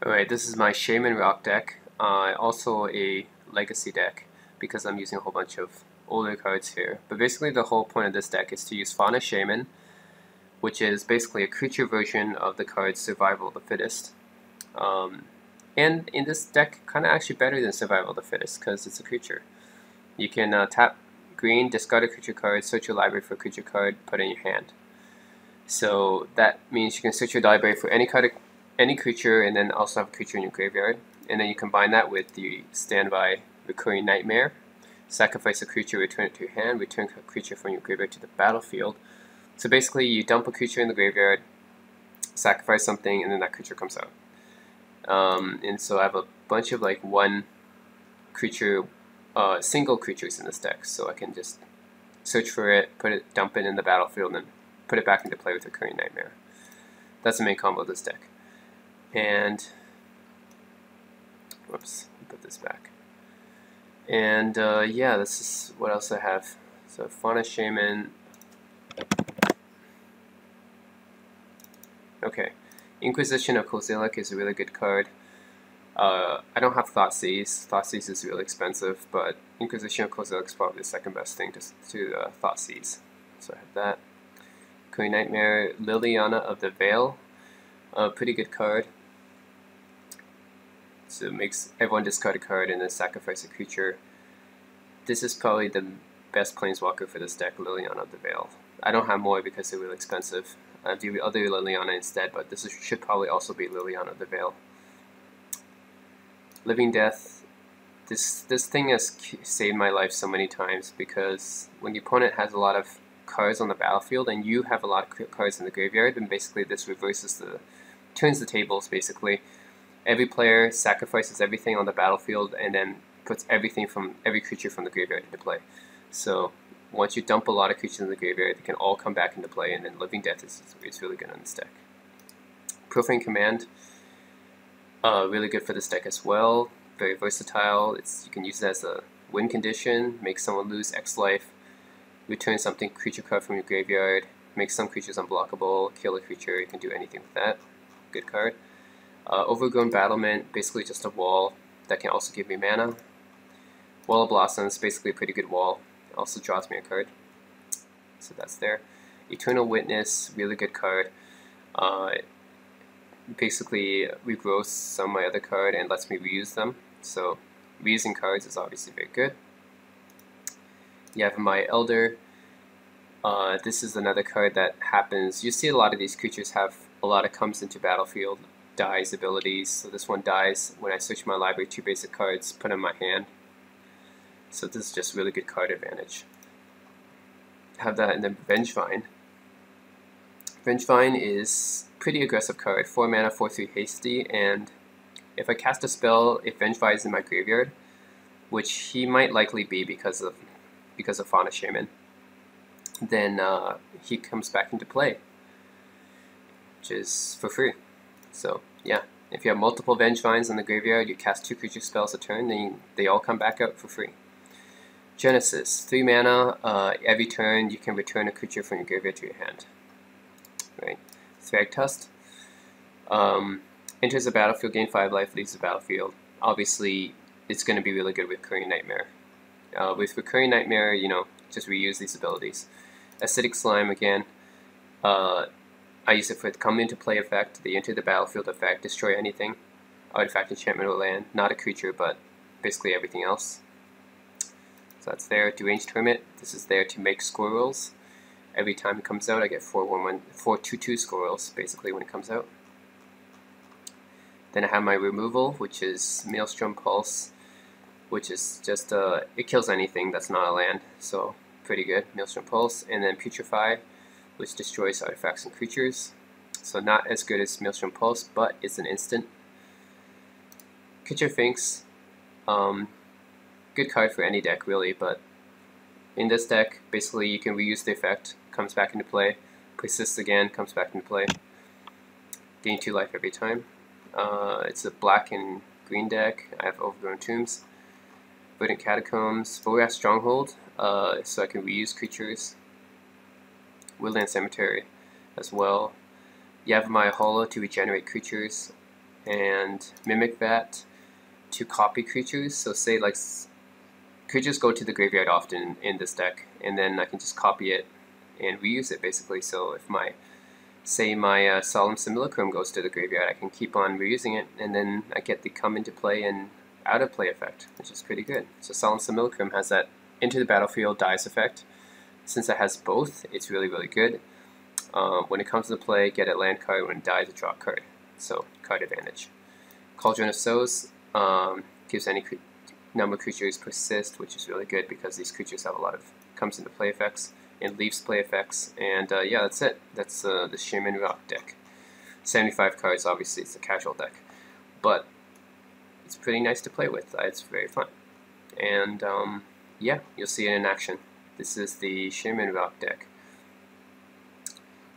Alright, this is my Shaman Rock deck, also a legacy deck because I'm using a whole bunch of older cards here. But basically the whole point of this deck is to use Fauna Shaman, which is basically a creature version of the card Survival of the Fittest. And in this deck, kind of actually better than Survival of the Fittest because it's a creature. You can tap green, discard a creature card, search your library for a creature card, put it in your hand. So that means you can search your library for any card, any creature, and then also have a creature in your graveyard. And then you combine that with the standby Recurring Nightmare. Sacrifice a creature, return it to your hand, return a creature from your graveyard to the battlefield. So basically you dump a creature in the graveyard, sacrifice something, and then that creature comes out. And so I have a bunch of like one creature, single creatures in this deck. So I can just search for it, dump it in the battlefield, and then put it back into play with Recurring Nightmare. That's the main combo of this deck. And whoops, put this back. And yeah, this is what else I have. So Fauna Shaman. Okay, Inquisition of Kozilek is a really good card. I don't have Thoughtseize. Thoughtseize is really expensive, but Inquisition of Kozilek is probably the second best thing to Thoughtseize. So I have that. Recurring Nightmare, Liliana of the Veil, a pretty good card. So it makes everyone discard a card and then sacrifice a creature. This is probably the best planeswalker for this deck, Liliana of the Veil. I don't have more because they're really expensive. I have the other Liliana instead, but this should probably also be Liliana of the Veil. Living Death. This thing has saved my life so many times because when the opponent has a lot of cards on the battlefield and you have a lot of cards in the graveyard, then basically this turns the tables basically. Every player sacrifices everything on the battlefield and then puts every creature from the graveyard into play. So once you dump a lot of creatures in the graveyard, they can all come back into play, and then Living Death is really good on this deck. Profane Command, really good for this deck as well. Very versatile. You can use it as a win condition, make someone lose X life, return something creature card from your graveyard, make some creatures unblockable, kill a creature. You can do anything with that. Good card. Overgrown Battlement, basically just a wall that can also give me mana. Wall of Blossoms, basically a pretty good wall. Also draws me a card. So that's there. Eternal Witness, really good card. Basically regrowths some of my other card and lets me reuse them. So reusing cards is obviously very good. You have my Elder. This is another card that happens. You see a lot of these creatures have a lot of comes into battlefield, dies abilities. So this one dies when I switch my library, 2 basic cards, put in my hand. So this is just really good card advantage. Have that, and then Vengevine. Vengevine is pretty aggressive card, 4 mana, 4/3 hasty, and if I cast a spell, if Vengevine is in my graveyard, which he might likely be because of Fauna Shaman, then he comes back into play, which is for free. So yeah, if you have multiple Vengevines in the graveyard, you cast 2 creature spells a turn, then they all come back out for free. Genesis, 3 mana, every turn you can return a creature from your graveyard to your hand. Right. Thragtusk, enters the battlefield, gain 5 life, leaves the battlefield. Obviously, it's going to be really good with Recurring Nightmare. With Recurring Nightmare, just reuse these abilities. Acidic Slime, again, I use it for the come into play effect, the enter the battlefield effect, destroy anything, artifact, enchantment, or land, not a creature, but basically everything else. So that's there. Deranged Hermit, this is there to make squirrels. Every time it comes out, I get 4/2/2 squirrels, basically, when it comes out. Then I have my removal, which is Maelstrom Pulse, which is just, it kills anything that's not a land, so pretty good, Maelstrom Pulse. And then Putrefy, which destroys artifacts and creatures. So not as good as Maelstrom Pulse, but it's an instant. Kitcher Finks, good card for any deck really, but in this deck, basically you can reuse the effect, comes back into play, persists again, comes back into play. Gain 2 life every time. It's a black and green deck. I have Overgrown Tombs, Verdant Catacombs, Vorath Stronghold, so I can reuse creatures. Woodland Cemetery as well. You have my Hollow to regenerate creatures. and mimic that to copy creatures. So say like creatures go to the graveyard often in this deck, and then I can just copy it and reuse it basically. So if say my Solemn Simulacrum goes to the graveyard, I can keep on reusing it, and then I get the come into play and out of play effect, which is pretty good. So Solemn Simulacrum has that into the battlefield dies effect. Since it has both, it's really, really good. When it comes to play, get a land card. When it dies, a draw card. So card advantage. Cauldron of Souls gives any number of creatures persist, which is really good because these creatures have a lot of comes into play effects and leaves play effects. And yeah, that's it. That's the Shaman Rock deck. 75 cards, obviously it's a casual deck, but it's pretty nice to play with. It's very fun. And yeah, you'll see it in action. This is the Shaman Rock deck.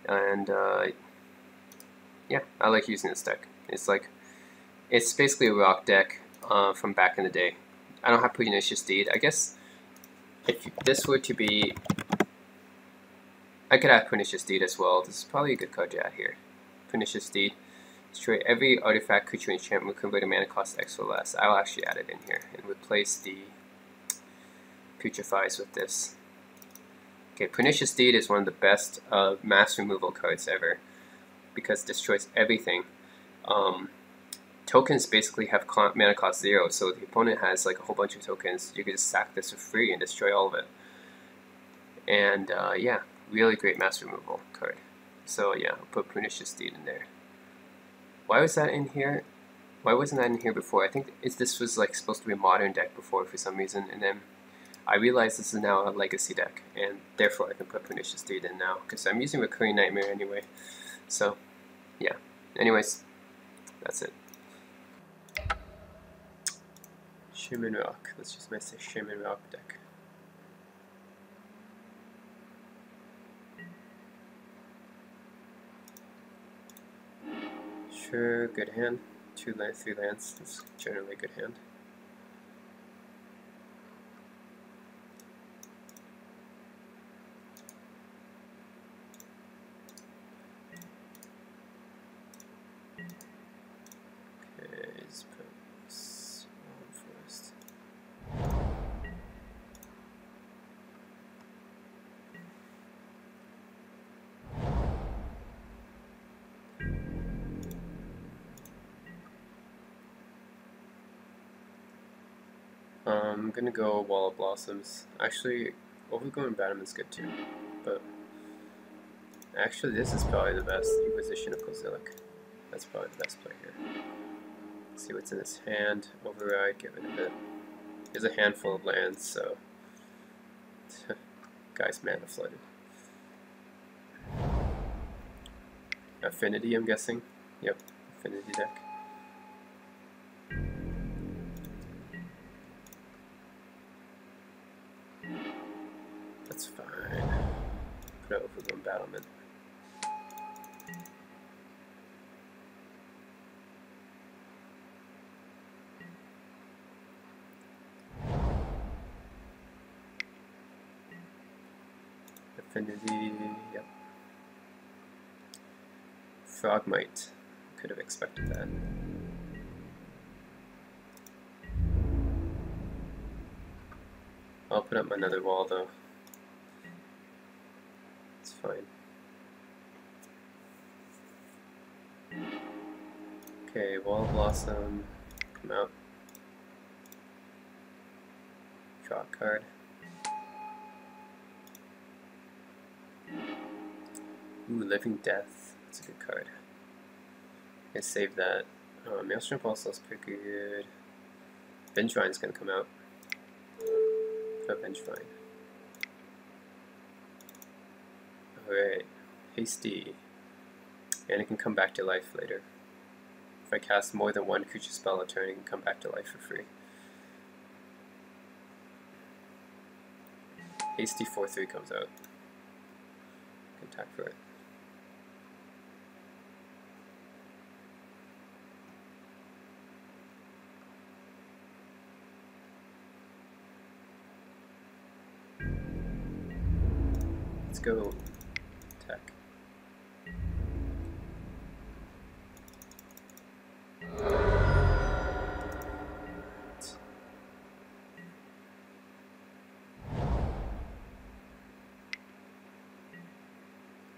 And yeah, I like using this deck. It's basically a rock deck from back in the day. I don't have Pernicious Deed. I guess if this were to be, I could have Pernicious Deed as well. This is probably a good card to add here. Pernicious Deed. Destroy every artifact, creature, enchantment, convert a mana cost X or less. I'll actually add it in here and replace the Putrefies with this. Okay, Pernicious Deed is one of the best mass removal cards ever because it destroys everything. Tokens basically have mana cost 0, so if the opponent has like a whole bunch of tokens, you can just sack this for free and destroy all of it. And yeah, really great mass removal card. So yeah, I'll put Pernicious Deed in there. Why was that in here? Why wasn't that in here before? I think this was like supposed to be a modern deck before for some reason, and then I realized this is now a legacy deck, and therefore I can put Pernicious Deed in now because I'm using Recurring Nightmare anyway. So yeah, anyways, that's it. Shaman Rock. Let's use my Shaman Rock deck. Sure, good hand. 3 lands. That's generally a good hand. Okay, let's put this on first. I'm gonna go Wall of Blossoms. Actually, Overgrown Battlement is good too, but actually this is probably the best. Inquisition of Kozilek. That's probably the best play here. Let's see what's in his hand. Override, get rid of it. He has a handful of lands, so guy's mana flooded. Affinity, I'm guessing. Yep, Affinity deck. That's fine. Put out Overgrown Battlement. Affinity, yep. Frogmite. Could have expected that. I'll put up my nether wall though. It's fine. Okay, Wall Blossom, come out. Draw a card. Ooh, Living Death. That's a good card. I save that. Maelstrom Pulse is pretty good. Vengevine's gonna come out. Put up Vengevine. Alright. Hasty. And it can come back to life later. If I cast more than one creature spell a turn, it can come back to life for free. Hasty 4/3 comes out. Can attack for it. Let's go attack.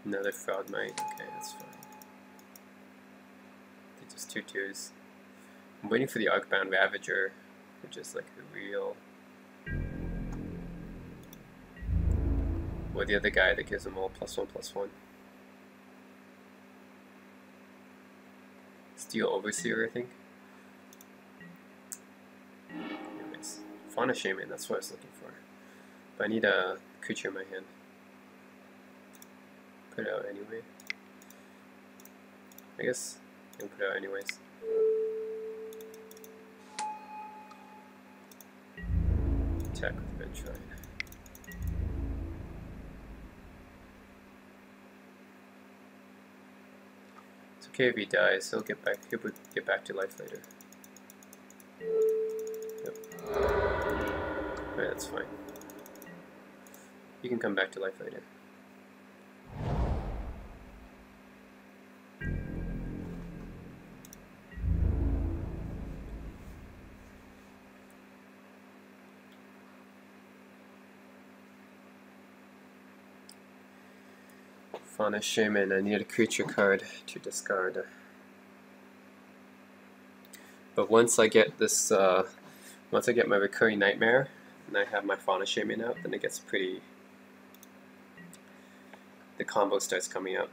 Another Frogmite. Okay, that's fine. They're just 2/2s. I'm waiting for the Arcbound Ravager, which is like the real. Or the other guy that gives them all +1/+1. Steel Overseer, I think. Anyways, Fauna Shaman, that's what I was looking for. But I need a creature in my hand. Put it out anyway. I guess I can put it out anyways. Attack with Red Shrine. It's okay if he dies, he'll get back to life later. Yep. Alright, that's fine. You can come back to life later. Fauna Shaman, I need a creature card to discard. But once I get this, once I get my Recurring Nightmare, and I have my Fauna Shaman out, then it gets pretty, the combo starts coming up.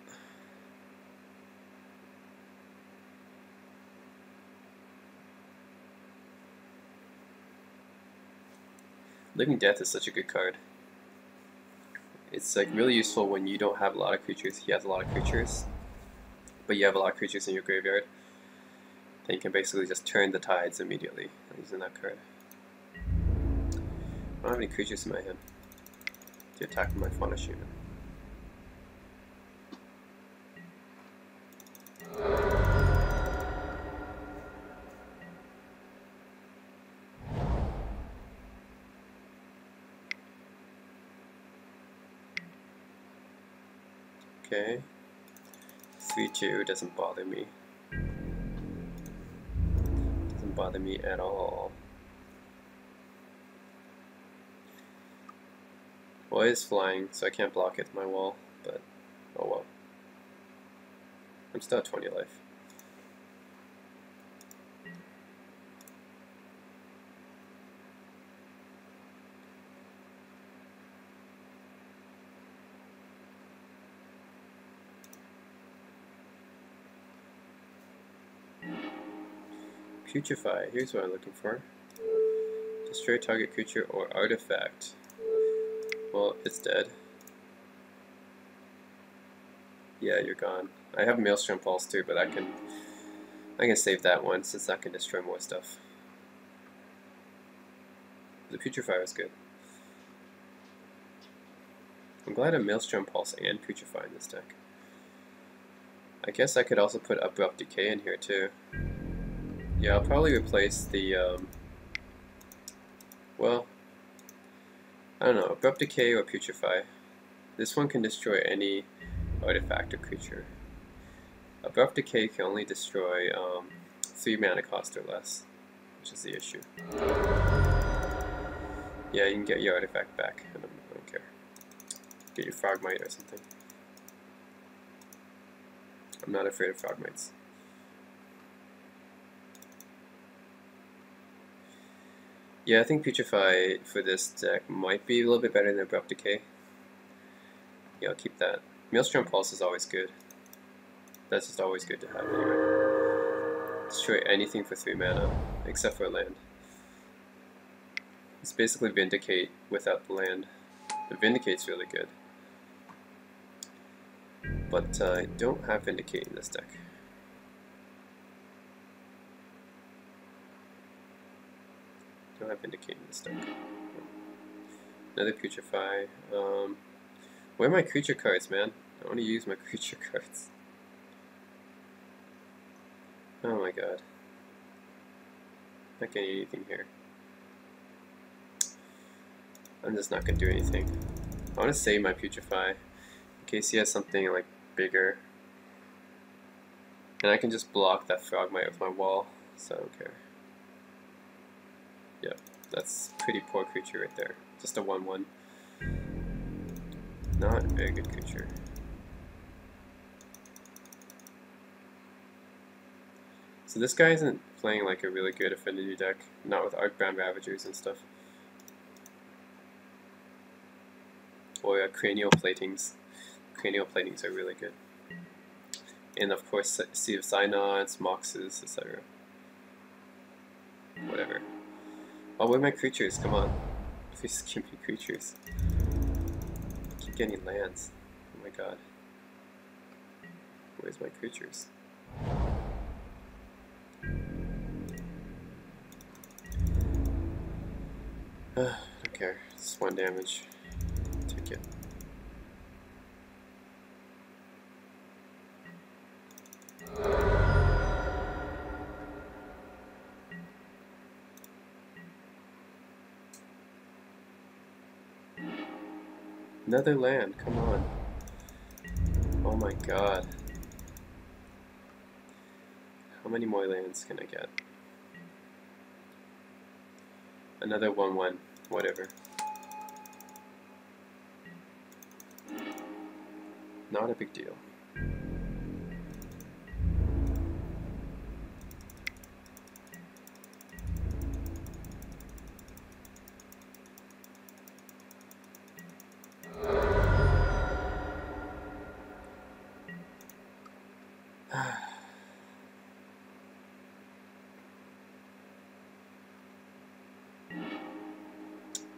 Living Death is such a good card. It's like really useful when you don't have a lot of creatures. He has a lot of creatures, but you have a lot of creatures in your graveyard. Then you can basically just turn the tides immediately using that card. I don't have any creatures in my hand to attack with my Fauna Shaman. Okay, 3/2 doesn't bother me. Doesn't bother me at all. Well, it is flying, so I can't block it with my wall, but oh well. I'm still at 20 life. Putrefy, here's what I'm looking for. Destroy target creature or artifact. Well, it's dead. Yeah, you're gone. I have Maelstrom Pulse too, but I can save that one since that can destroy more stuff. The Putrefy was good. I'm glad I have Maelstrom Pulse and Putrefy in this deck. I guess I could also put Abrupt Decay in here too. Yeah, I'll probably replace the, well, I don't know, Abrupt Decay or Putrefy. This one can destroy any artifact or creature. Abrupt Decay can only destroy 3 mana cost or less, which is the issue. Yeah, you can get your artifact back, I don't care. Get your Frogmite or something. I'm not afraid of Frogmites. Yeah, I think Putrefy for this deck might be a little bit better than Abrupt Decay. Yeah, I'll keep that. Maelstrom Pulse is always good. That's just always good to have anyway. Destroy anything for 3 mana, except for a land. It's basically Vindicate without the land. The Vindicate's really good. But I don't have Vindicate in this deck. Don't have Vindicate in this deck. Another Putrefy. Where are my creature cards, man? I want to use my creature cards. Oh my god. Not getting anything here. I'm just not going to do anything. I want to save my Putrefy in case he has something like bigger. And I can just block that Frogmite with my wall, so I don't care. Yep, that's pretty poor creature right there. Just a 1/1. Not a very good creature. So this guy isn't playing like a really good affinity deck, not with Arcbound Ravagers and stuff. Or Cranial Platings. Cranial Platings are really good. And of course, Sea of Synods, Moxes, etc. Whatever. Oh, where are my creatures? Come on. Please give me creatures. I keep getting lands. Oh my god. Where's my creatures? Don't care. It's 1 damage. Take it. Another land, come on. Oh my god. How many more lands can I get? Another 1/1, whatever. Not a big deal.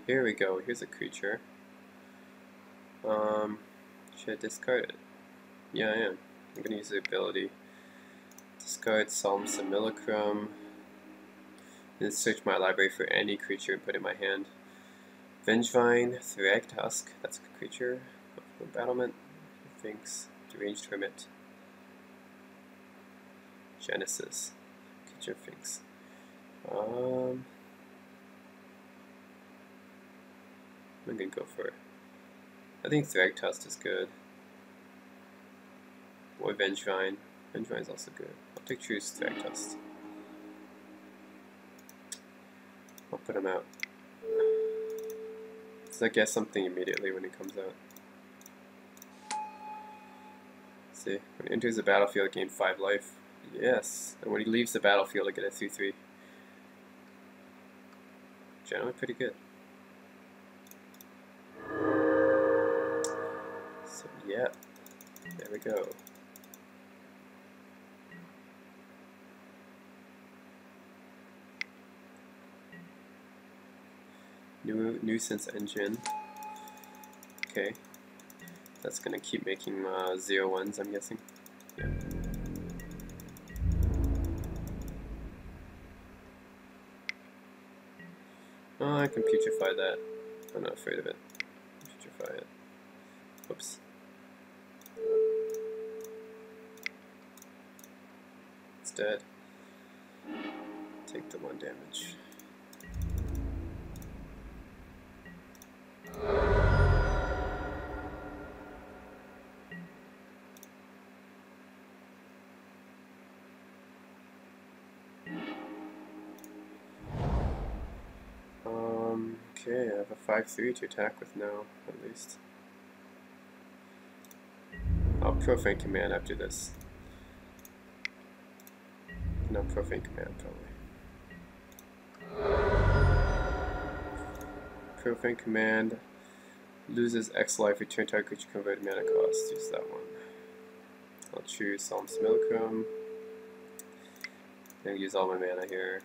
Here we go, here's a creature. Should I discard it? Yeah, I am. I'm gonna use the ability. Discard Solemn Simulacrum. And search my library for any creature and put it in my hand. Vengevine, Thragtusk, that's a creature. Battlement, Sphinx, Deranged Hermit. Genesis, Kitchen Sphinx. I'm gonna go for it. I think Thragtusk is good. Or Vengevine. Vengevine's also good. I'll take choose Thragtusk. I'll put him out. So I guess something immediately when it comes out. Let's see, when he enters the battlefield, gain 5 life. Yes, and when he leaves the battlefield, I get a 3/3. Generally pretty good. So yeah, there we go. Nuisance engine. Okay, that's gonna keep making 0/1s, I'm guessing. Yeah. Oh, I can putrefy that. I'm not afraid of it. Putrefy it. Whoops. It's dead. Take the 1 damage. Okay, I have a 5/3 to attack with now, at least. I'll Profane Command after this. No, Profane Command, probably. Profane Command loses X life, return target creature converted mana cost. Use that one. I'll choose Solemn Simulacrum. I'm gonna use all my mana here.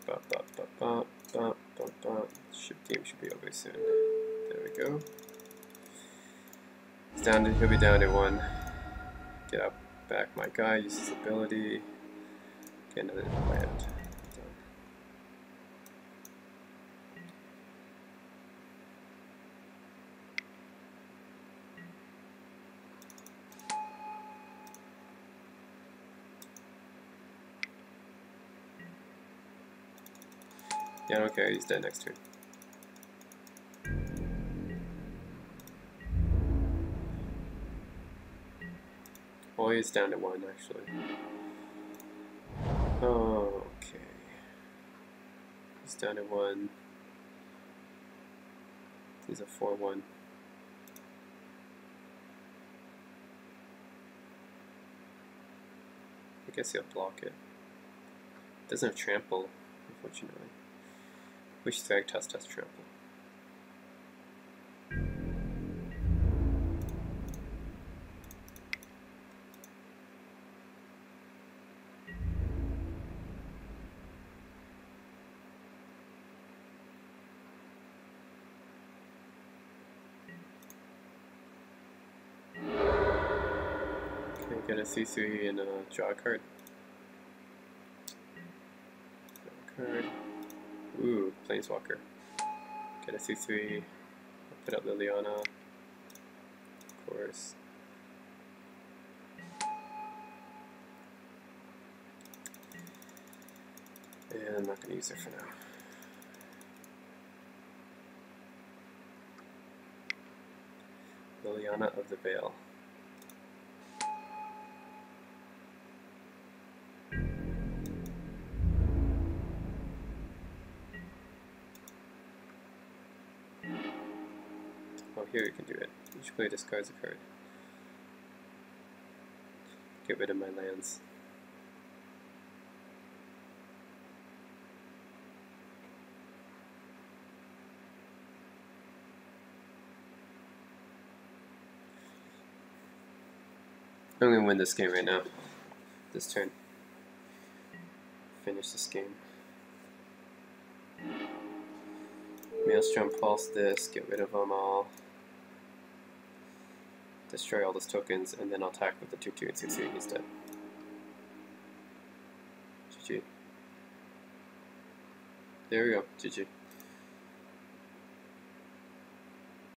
Game should be over soon. There we go. He's down to, he'll be down to 1. Get up back my guy, use his ability. Get another land. Done. Yeah, I don't care, he's dead next turn. Oh, he's down to 1 actually. Oh, okay. He's down to 1. He's a 4/1. I guess he'll block it. Doesn't have trample, unfortunately. Wish Thragtusk has trample. Okay, get a C3 and draw a card. Draw a card. Ooh, Planeswalker. Get a C3. I'll put out Liliana. Of course. And I'm not going to use it for now. Liliana of the Veil. Oh, here you can do it. Each player discards a card. Get rid of my lands. I'm going to win this game right now. This turn. Finish this game. Maelstrom, pulse this, get rid of them all. Destroy all those tokens, and then I'll attack with the 2/2 and 6/8 he's dead. GG. There we go, GG.